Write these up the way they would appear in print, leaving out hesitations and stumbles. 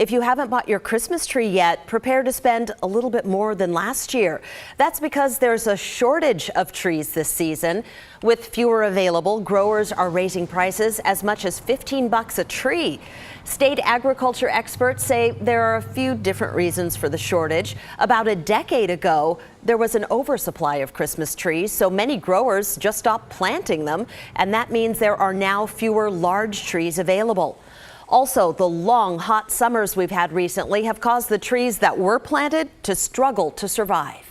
If you haven't bought your Christmas tree yet, prepare to spend a little bit more than last year. That's because there's a shortage of trees this season. With fewer available, growers are raising prices as much as $15 a tree. State agriculture experts say there are a few different reasons for the shortage. About a decade ago, there was an oversupply of Christmas trees, so many growers just stopped planting them, and that means there are now fewer large trees available. Also, the long, hot summers we've had recently have caused the trees that were planted to struggle to survive.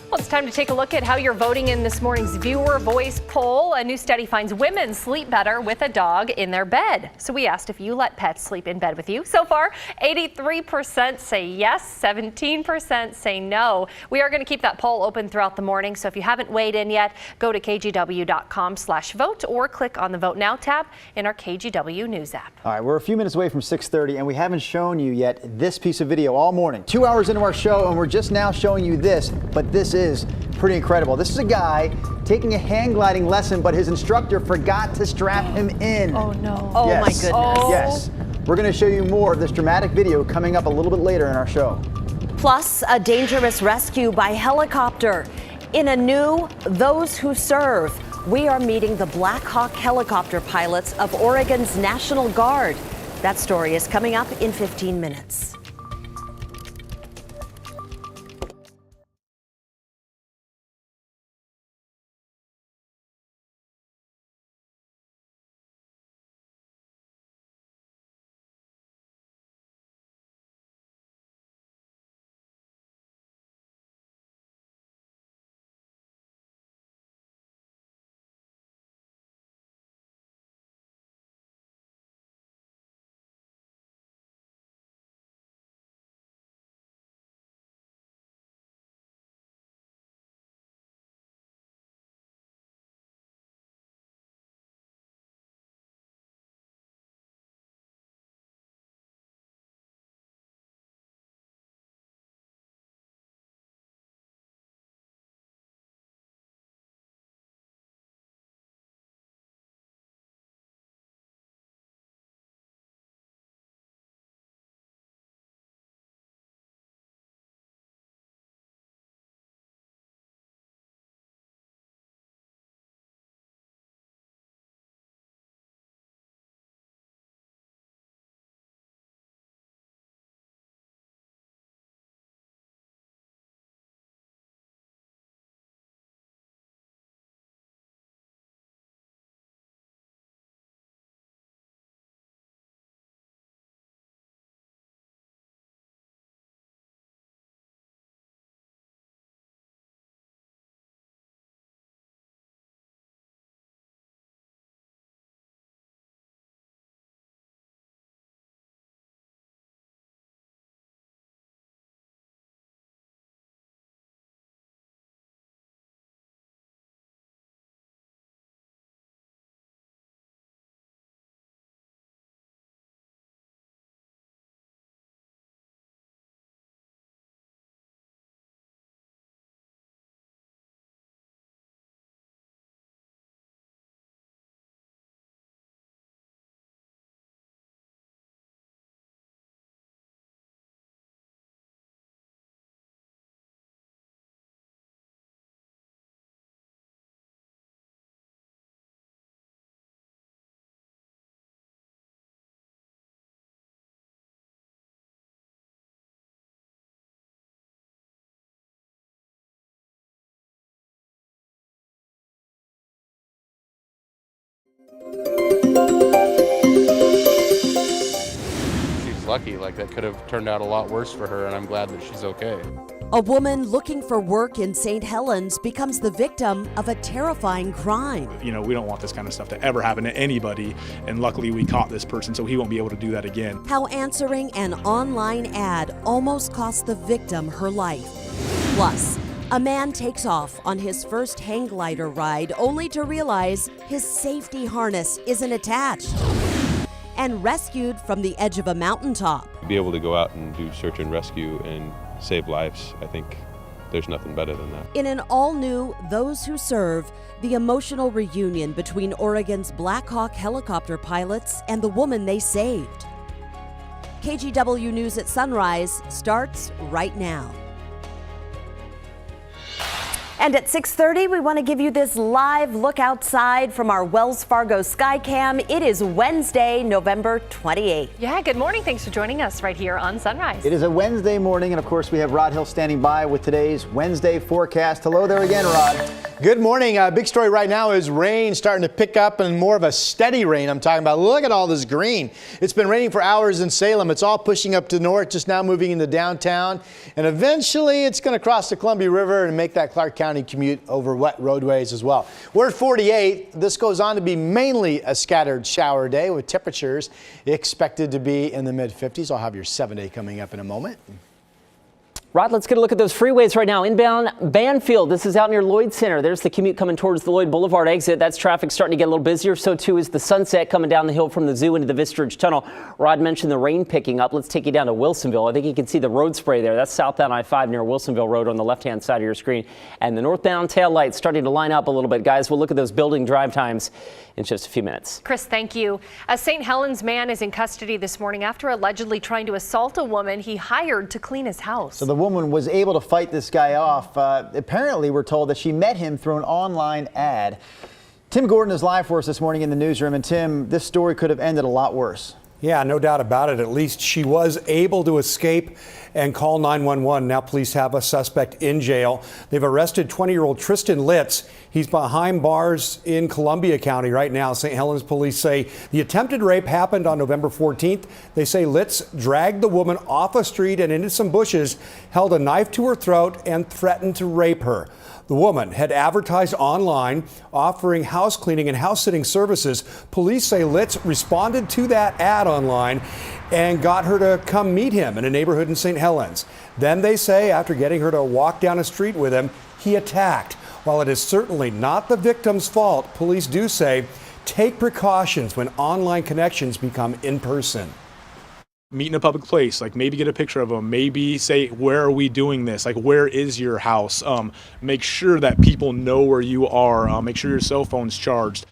Well, it's time to take a look at how you're voting in this morning's viewer voice poll. A new study finds women sleep better with a dog in their bed. So we asked if you let pets sleep in bed with you. So far, 83% say yes, 17% say no. We are going to keep that poll open throughout the morning. So if you haven't weighed in yet, go to kgw.com/vote or click on the Vote Now tab in our KGW News app. All right, we're a few minutes away from 6:30 and we haven't shown you yet this piece of video all morning. 2 hours into our show and we're just now showing you this, but this is pretty incredible. This is a guy taking a hang gliding lesson, but his instructor forgot to strap him in. Oh no. Oh yes. my goodness. Oh. Yes. We're going to show you more of this dramatic video coming up a little bit later in our show. Plus, a dangerous rescue by helicopter. In a new Those Who Serve, we are meeting the Blackhawk helicopter pilots of Oregon's National Guard. That story is coming up in 15 minutes. She's lucky, like that could have turned out a lot worse for her, and I'm glad that she's okay. A woman looking for work in St. Helens becomes the victim of a terrifying crime. You know, we don't want this kind of stuff to ever happen to anybody, and luckily we caught this person, so he won't be able to do that again. How answering an online ad almost cost the victim her life. Plus, a man takes off on his first hang glider ride only to realize his safety harness isn't attached. And rescued from the edge of a mountaintop. Be able to go out and do search and rescue and save lives, I think there's nothing better than that. In an all-new Those Who Serve, the emotional reunion between Oregon's Blackhawk helicopter pilots and the woman they saved. KGW News at Sunrise starts right now. And at 6:30, we want to give you this live look outside from our Wells Fargo Skycam. It is Wednesday, November 28th. Yeah, good morning. Thanks for joining us right here on Sunrise. It is a Wednesday morning, and of course, we have Rod Hill standing by with today's Wednesday forecast. Hello there again, Rod. Good morning. Big story right now is rain starting to pick up, and more of a steady rain I'm talking about. Look at all this green. It's been raining for hours in Salem. It's all pushing up to the north, just now moving into downtown. And eventually it's going to cross the Columbia River and make that Clark County commute over wet roadways as well. We're at 48. This goes on to be mainly a scattered shower day with temperatures expected to be in the mid-50s. I'll have your 7-day coming up in a moment. Rod, let's get a look at those freeways right now. Inbound Banfield, this is out near Lloyd Center. There's the commute coming towards the Lloyd Boulevard exit. That's traffic starting to get a little busier. So too is the Sunset coming down the hill from the zoo into the Vista Ridge Tunnel. Rod mentioned the rain picking up. Let's take you down to Wilsonville. I think you can see the road spray there. That's southbound I-5 near Wilsonville Road on the left-hand side of your screen. And the northbound tail lights starting to line up a little bit. Guys, we'll look at those building drive times in just a few minutes. Chris, thank you. A St. Helens man is in custody this morning after allegedly trying to assault a woman he hired to clean his house. So the woman was able to fight this guy off. Apparently, we're told that she met him through an online ad. Tim Gordon is live for us this morning in the newsroom. And Tim, this story could have ended a lot worse. Yeah, no doubt about it. At least she was able to escape and call 911. Now police have a suspect in jail. They've arrested 20-year-old Tristan Litz. He's behind bars in Columbia County right now. St. Helens police say the attempted rape happened on November 14th. They say Litz dragged the woman off a street and into some bushes, held a knife to her throat, and threatened to rape her. The woman had advertised online offering house cleaning and house sitting services. Police say Litz responded to that ad online and got her to come meet him in a neighborhood in St. Helens. Then they say after getting her to walk down a street with him, he attacked. While it is certainly not the victim's fault, police do say take precautions when online connections become in person. Meet in a public place, like maybe get a picture of them, maybe say, where are we doing this? Like, where is your house? Make sure that people know where you are. Make sure your cell phone's charged.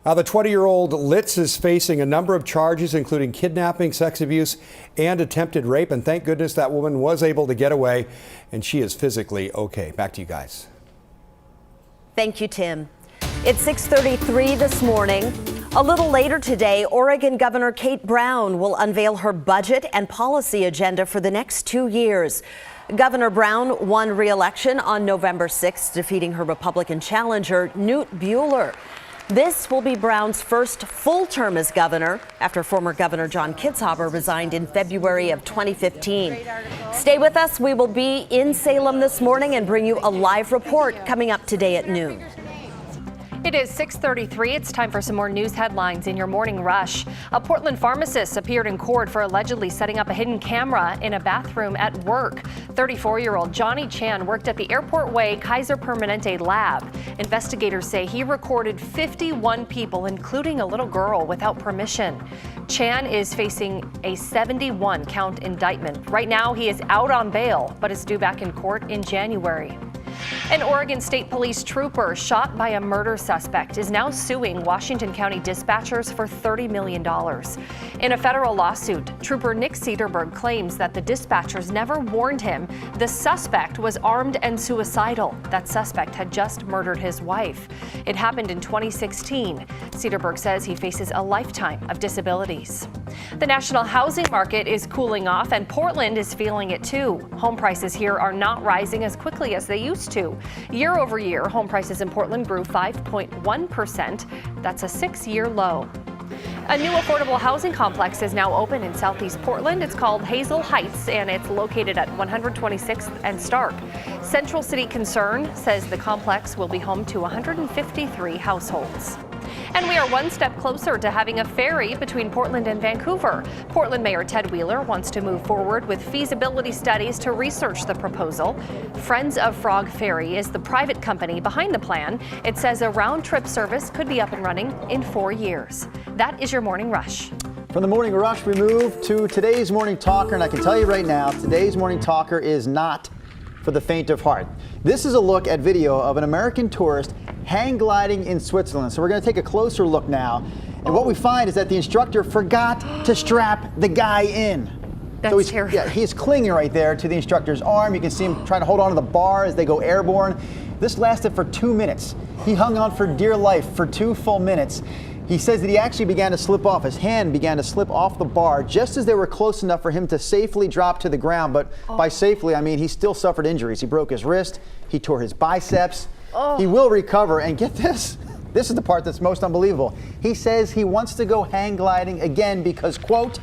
Now, the 20-year-old Litz is facing a number of charges, including kidnapping, sex abuse, and attempted rape. And thank goodness that woman was able to get away, and she is physically okay. Back to you guys. Thank you, Tim. It's 6:33 this morning. A little later today, Oregon Governor Kate Brown will unveil her budget and policy agenda for the next 2 years. Governor Brown won re-election on November 6th, defeating her Republican challenger, Newt Bueller. This will be Brown's first full term as governor after former Governor John Kitzhaber resigned in February of 2015. Stay with us. We will be in Salem this morning and bring you a live report coming up today at noon. It is 6:33. It's time for some more news headlines in your morning rush. A Portland pharmacist appeared in court for allegedly setting up a hidden camera in a bathroom at work. 34-year-old Johnny Chan worked at the Airport Way Kaiser Permanente lab. Investigators say he recorded 51 people, including a little girl, without permission. Chan is facing a 71-count indictment. Right now, he is out on bail, but is due back in court in January. An Oregon State Police trooper shot by a murder suspect is now suing Washington County dispatchers for $30 million. In a federal lawsuit, Trooper Nick Cederberg claims that the dispatchers never warned him the suspect was armed and suicidal. That suspect had just murdered his wife. It happened in 2016. Cederberg says he faces a lifetime of disabilities. The national housing market is cooling off, and Portland is feeling it too. Home prices here are not rising as quickly as they used to. Year over year, home prices in Portland grew 5.1%. That's a 6-year low. A new affordable housing complex is now open in southeast Portland. It's called Hazel Heights, and it's located at 126th and Stark. Central City Concern says the complex will be home to 153 households. And we are one step closer to having a ferry between Portland and Vancouver. Portland Mayor Ted Wheeler wants to move forward with feasibility studies to research the proposal. Friends of Frog Ferry is the private company behind the plan. It says a round-trip service could be up and running in 4 years. That is your Morning Rush. From the Morning Rush, we move to today's Morning Talker, and I can tell you right now, today's Morning Talker is not for the faint of heart. This is a look at video of an American tourist hang gliding in Switzerland. So we're going to take a closer look now And what we find is that the instructor forgot to strap the guy in. That's he's, terrifying. he's clinging right there to the instructor's arm. You can see him trying to hold on to the bar as they go airborne. This lasted for 2 minutes. He hung on for dear life for 2 full minutes. He says that he actually began to slip off. His hand began to slip off the bar just as they were close enough for him to safely drop to the ground. But by safely, I mean he still suffered injuries. He broke his wrist. He tore his biceps. He will recover. And get this. This is the part that's most unbelievable. He says he wants to go hang gliding again because, quote,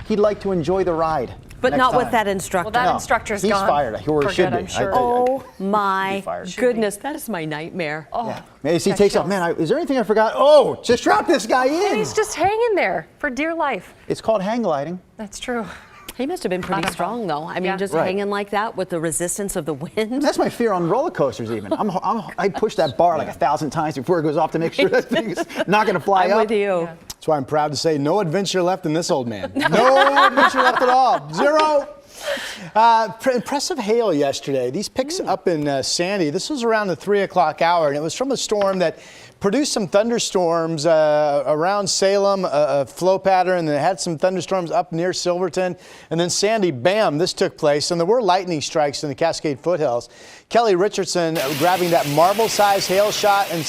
he'd like to enjoy the ride. But next not with time. that instructor. Well, that instructor's He's gone. fired. Or he For should good, be. I'm sure. Oh my fired. goodness, that is my nightmare. Yeah. Maybe he takes off. Man, is there anything I forgot? Oh, just drop this guy in. And he's just hanging there for dear life. It's called hang gliding. That's true. He must have been pretty strong, though. I mean, Yeah. just Right. hanging like that with the resistance of the wind. That's my fear on roller coasters. Even I push that bar like 1,000 times before it goes off to make sure that thing's not going to fly I'm up. with you. That's why I'm proud to say no adventure left in this old man. No adventure left at all. 0. Impressive hail yesterday. These picks up in Sandy. This was around the 3 o'clock hour, and it was from a storm that produced some thunderstorms around Salem, a flow pattern, and it had some thunderstorms up near Silverton. And then Sandy, bam, this took place. And there were lightning strikes in the Cascade foothills. Kelly Richardson grabbing that marble-sized hail shot, and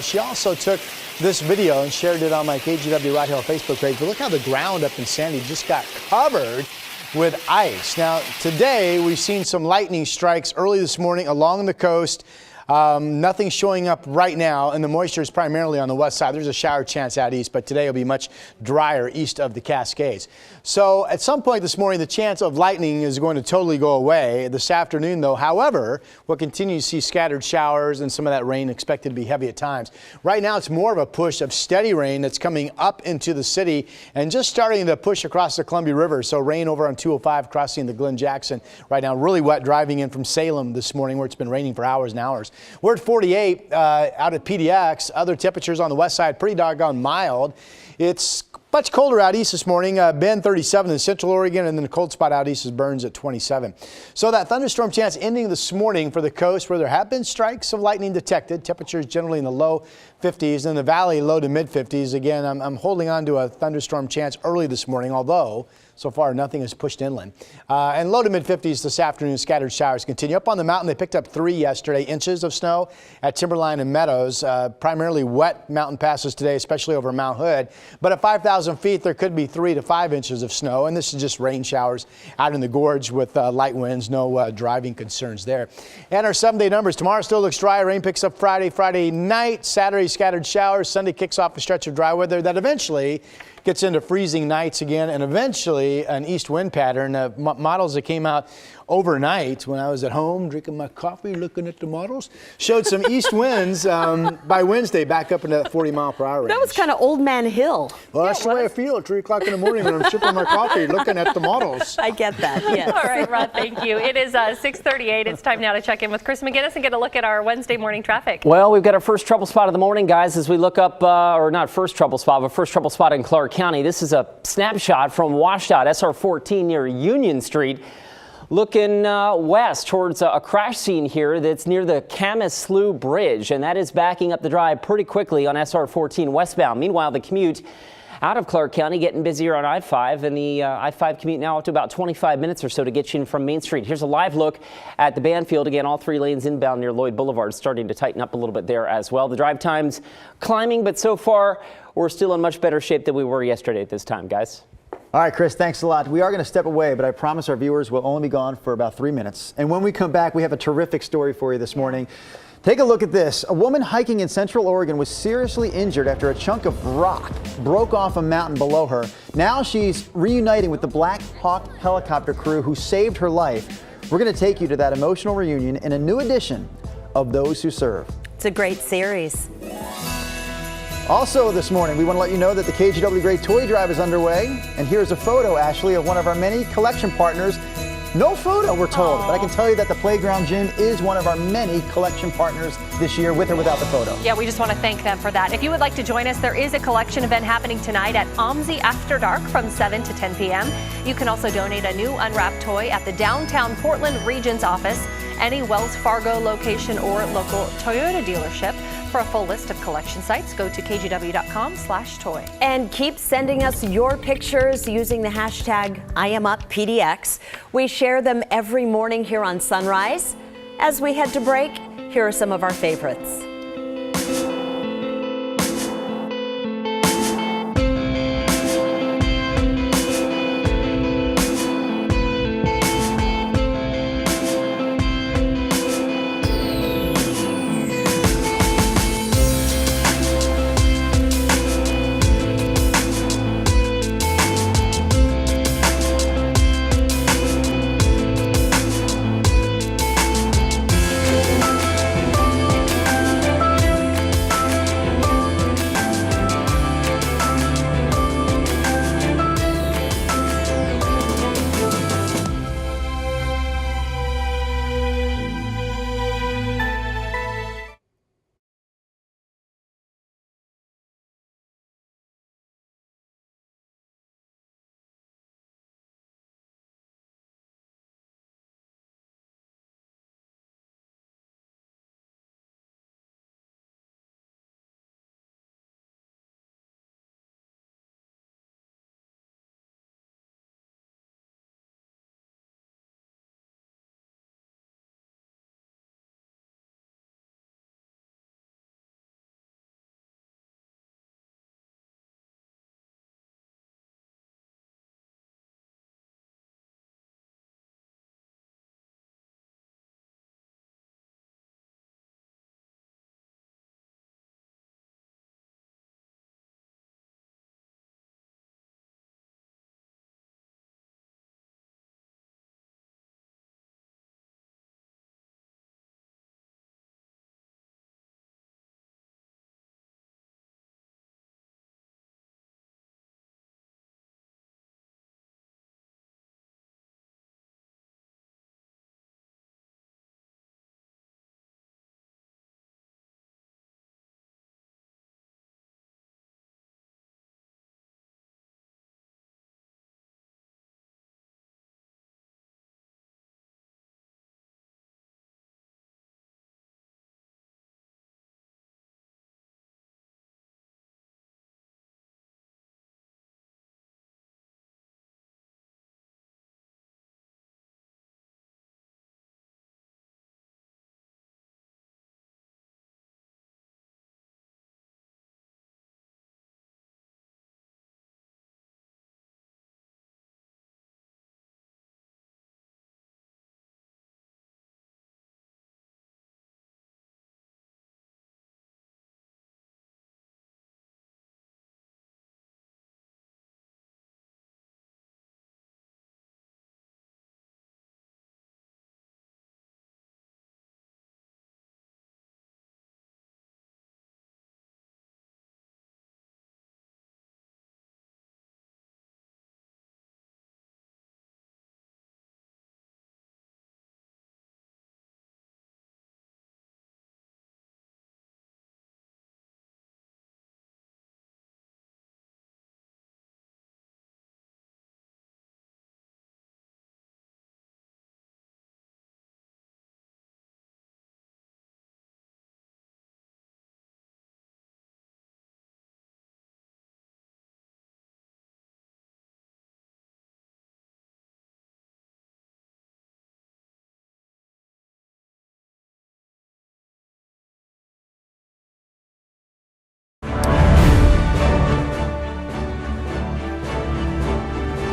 she also took this video and shared it on my KGW Ride Hail Facebook page. But look how the ground up in Sandy just got covered with ice. Now, today we've seen some lightning strikes early this morning along the coast. Nothing showing up right now, and the moisture is primarily on the west side. There's a shower chance out east, but today will be much drier east of the Cascades. So at some point this morning, the chance of lightning is going to totally go away. This afternoon, though, however, we'll continue to see scattered showers and some of that rain expected to be heavy at times. Right now, it's more of a push of steady rain that's coming up into the city and just starting to push across the Columbia River. So rain over on 205 crossing the Glen Jackson right now. Really wet driving in from Salem this morning, where it's been raining for hours and hours. We're at 48 out at PDX. Other temperatures on the west side, pretty doggone mild. It's much colder out east this morning. Bend 37 in Central Oregon, and then the cold spot out east is Burns at 27. So that thunderstorm chance ending this morning for the coast, where there have been strikes of lightning detected. Temperatures generally in the low 50s. In the valley, low to mid 50s. Again, I'm holding on to a thunderstorm chance early this morning, although so far nothing has pushed inland. And low to mid 50s this afternoon. Scattered showers continue. Up on the mountain, they picked up 3 yesterday inches of snow at Timberline and Meadows. Primarily wet mountain passes today, especially over Mount Hood. But at 5,000 feet, there could be 3 to 5 inches of snow. And this is just rain showers out in the gorge with light winds. No driving concerns there. And our 7-day numbers. Tomorrow still looks dry. Rain picks up Friday night. Saturday, scattered showers. Sunday kicks off a stretch of dry weather that eventually gets into freezing nights again, and eventually an east wind pattern. Models that came out overnight when I was at home drinking my coffee, looking at the models, showed some east winds by Wednesday, back up into that 40-mile-per-hour range. That was kind of Old Man Hill. Well, that's the way I feel at 3 o'clock in the morning when I'm sipping my coffee, looking at the models. I get that, yes. All right, Rod, thank you. It is 6:38. It's time now to check in with Chris McGinnis and get a look at our Wednesday morning traffic. Well, we've got our first trouble spot of the morning, guys, as we look up, or not first trouble spot, but first trouble spot in Clark County. This is a snapshot from WashDOT SR 14 near Union Street. Looking west towards a crash scene here that's near the Camas Slough Bridge, and that is backing up the drive pretty quickly on SR 14 westbound. Meanwhile, the commute out of Clark County getting busier on I-5, and the I-5 commute now up to about 25 minutes or so to get you in from Main Street. Here's a live look at the Banfield. Again, all 3 lanes inbound near Lloyd Boulevard starting to tighten up a little bit there as well. The drive times climbing, but so far we're still in much better shape than we were yesterday at this time, guys. All right, Chris, thanks a lot. We are going to step away, but I promise our viewers will only be gone for about 3 minutes. And when we come back, we have a terrific story for you this morning. Take a look at this. A woman hiking in Central Oregon was seriously injured after a chunk of rock broke off a mountain below her. Now she's reuniting with the Blackhawk helicopter crew who saved her life. We're going to take you to that emotional reunion in a new edition of Those Who Serve. It's a great series. Also this morning, we want to let you know that the KGW Great Toy Drive is underway. And here's a photo, Ashley, of one of our many collection partners. No photo, we're told, but I can tell you that the Playground Gym is one of our many collection partners this year, with or without the photo. Yeah, we just want to thank them for that. If you would like to join us, there is a collection event happening tonight at OMSI After Dark from 7 to 10 p.m. You can also donate a new unwrapped toy at the downtown Portland Region's office, any Wells Fargo location or local Toyota dealership. For a full list of collection sites, go to kgw.com/toy. And keep sending us your pictures using the hashtag IamUpPDX. We share them every morning here on Sunrise. As we head to break, here are some of our favorites.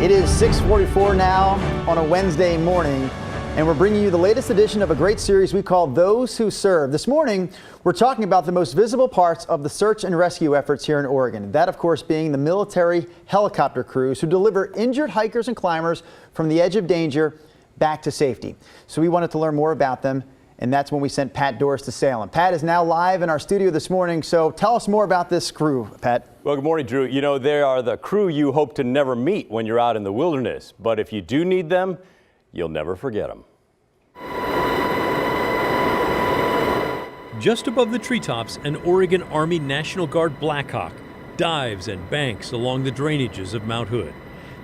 It is 6:44 now on a Wednesday morning, and we're bringing you the latest edition of a great series we call Those Who Serve. This morning, we're talking about the most visible parts of the search and rescue efforts here in Oregon. That, of course, being the military helicopter crews who deliver injured hikers and climbers from the edge of danger back to safety. So we wanted to learn more about them, and that's when we sent Pat Doris to Salem. Pat is now live in our studio this morning, so tell us more about this crew, Pat. Well, good morning, Drew. You know, they are the crew you hope to never meet when you're out in the wilderness. But if you do need them, you'll never forget them. Just above the treetops, an Oregon Army National Guard Blackhawk dives and banks along the drainages of Mount Hood.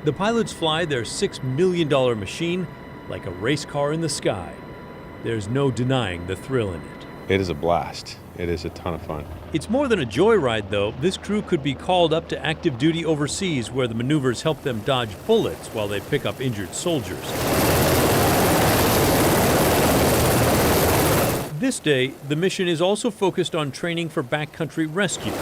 The pilots fly their $6 million machine like a race car in the sky. There's no denying the thrill in it. It is a blast. It is a ton of fun. It's more than a joyride, though. This crew could be called up to active duty overseas, where the maneuvers help them dodge bullets while they pick up injured soldiers. This day, the mission is also focused on training for backcountry rescues,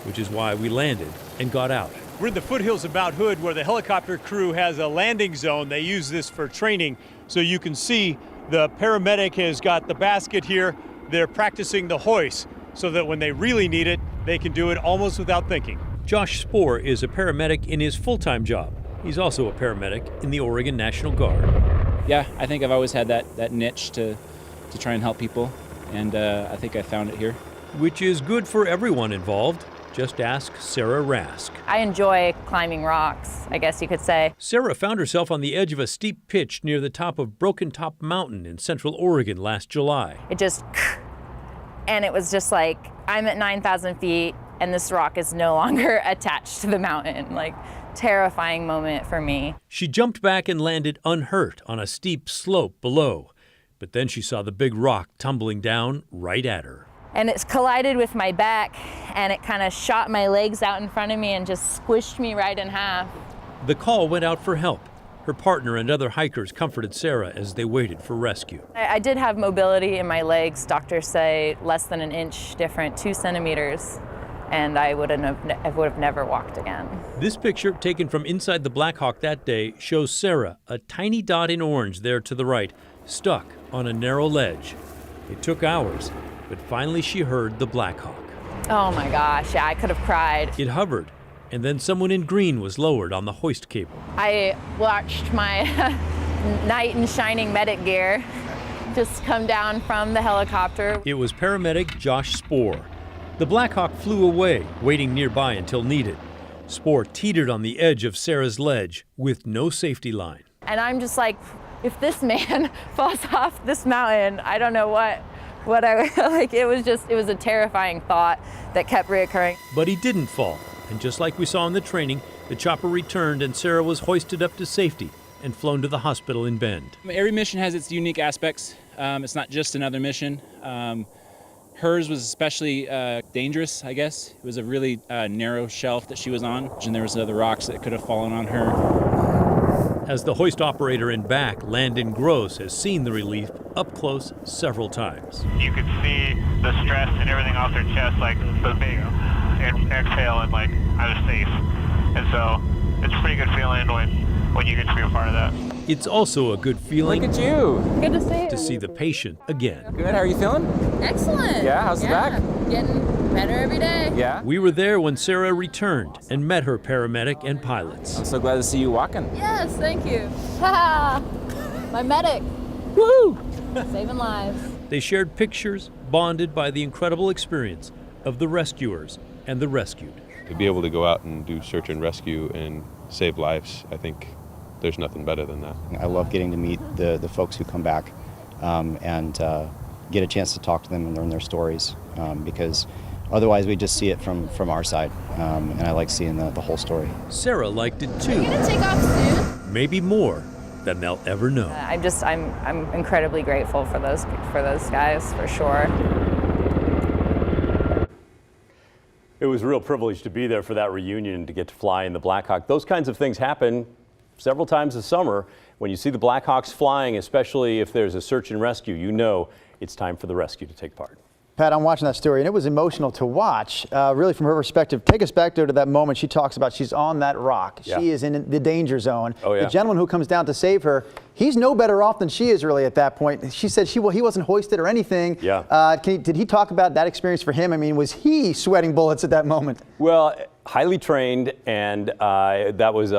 which is why we landed and got out. We're in the foothills of Mount Hood, where the helicopter crew has a landing zone. They use this for training. So you can see the paramedic has got the basket here. They're practicing the hoist so that when they really need it, they can do it almost without thinking. Josh Spohr is a paramedic in his full-time job. He's also a paramedic in the Oregon National Guard. Yeah, I think I've always had that niche to try and help people, and I think I found it here. Which is good for everyone involved. Just ask Sarah Rask. I enjoy climbing rocks, I guess you could say. Sarah found herself on the edge of a steep pitch near the top of Broken Top Mountain in central Oregon last July. It just, and it was just like, I'm at 9,000 feet and this rock is no longer attached to the mountain. Like, terrifying moment for me. She jumped back and landed unhurt on a steep slope below. But then she saw the big rock tumbling down right at her. And it's collided with my back, and it kind of shot my legs out in front of me and just squished me right in half. The call went out for help. Her partner and other hikers comforted Sarah as they waited for rescue. I did have mobility in my legs. Doctors say less than an inch different, 2 centimeters, and I would have never walked again. This picture, taken from inside the Blackhawk that day, shows Sarah, a tiny dot in orange there to the right, stuck on a narrow ledge. It took hours, but finally she heard the Blackhawk. Oh my gosh, yeah, I could have cried. It hovered, and then someone in green was lowered on the hoist cable. I watched my knight in shining medic gear just come down from the helicopter. It was paramedic Josh Spohr. The Blackhawk flew away, waiting nearby until needed. Spohr teetered on the edge of Sarah's ledge with no safety line. And I'm just like, if this man falls off this mountain, I don't know what I like. It was a terrifying thought that kept reoccurring. But he didn't fall, and just like we saw in the training, the chopper returned and Sarah was hoisted up to safety and flown to the hospital in Bend. Every mission has its unique aspects. It's not just another mission. Hers was especially dangerous, I guess. It was a really narrow shelf that she was on, and there was other rocks that could have fallen on her. As the hoist operator in back, Landon Gross, has seen the relief up close several times. You could see the stress and everything off their chest, like the big exhale and like, I was safe. And so it's a pretty good feeling when you get to be a part of that. It's also a good feeling. Look at you. Good to see you. To see the patient again. Good, how are you feeling? Excellent. Yeah, how's the back? Getting better every day. Yeah. We were there when Sarah returned and met her paramedic and pilots. I'm so glad to see you walking. Yes, thank you. Ha! My medic. Woo! Saving lives. They shared pictures, bonded by the incredible experience of the rescuers and the rescued. To be able to go out and do search and rescue and save lives, I think there's nothing better than that. I love getting to meet the folks who come back and get a chance to talk to them and learn their stories because otherwise we just see it from our side, and I like seeing the whole story. Sarah liked it too. Are you gonna take off soon? Maybe more than they'll ever know. I'm incredibly grateful for those guys, for sure. It was a real privilege to be there for that reunion, to get to fly in the Blackhawk. Those kinds of things happen several times this summer. When you see the Blackhawks flying, especially if there's a search and rescue, you know it's time for the rescue to take part. Pat, I'm watching that story, and it was emotional to watch, really from her perspective. Take us back there to that moment she talks about. She's on that rock. Yeah. She is in the danger zone. Oh, yeah. The gentleman who comes down to save her, he's no better off than she is really at that point. She said he wasn't hoisted or anything. Yeah. Did he talk about that experience for him? I mean, was he sweating bullets at that moment? Well, highly trained, and that was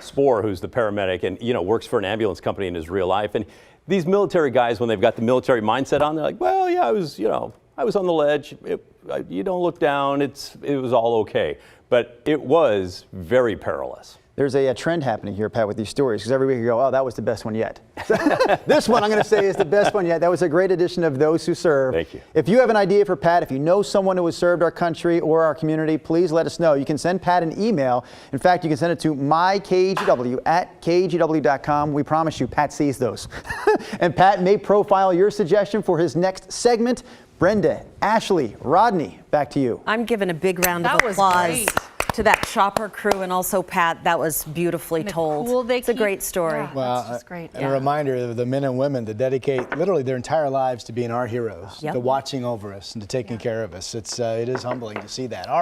Spohr, who's the paramedic and, works for an ambulance company in his real life. And these military guys, when they've got the military mindset on, they're like, well, yeah, I was on the ledge. You don't look down. It was all okay. But it was very perilous. There's a trend happening here, Pat, with these stories, because every week you go, oh, that was the best one yet. This one I'm going to say is the best one yet. That was a great edition of Those Who Serve. Thank you. If you have an idea for Pat, if you know someone who has served our country or our community, please let us know. You can send Pat an email. In fact, you can send it to mykgw@kgw.com. We promise you, Pat sees those. And Pat may profile your suggestion for his next segment. Brenda, Ashley, Rodney, back to you. I'm giving a big round of That was applause great. to that chopper crew and also Pat. That was beautifully told. It's a great story. Yeah, Well, that's just great. and a reminder of the men and women to dedicate literally their entire lives to being our heroes, Yep. to watching over us and to taking care of us. It is humbling to see that. All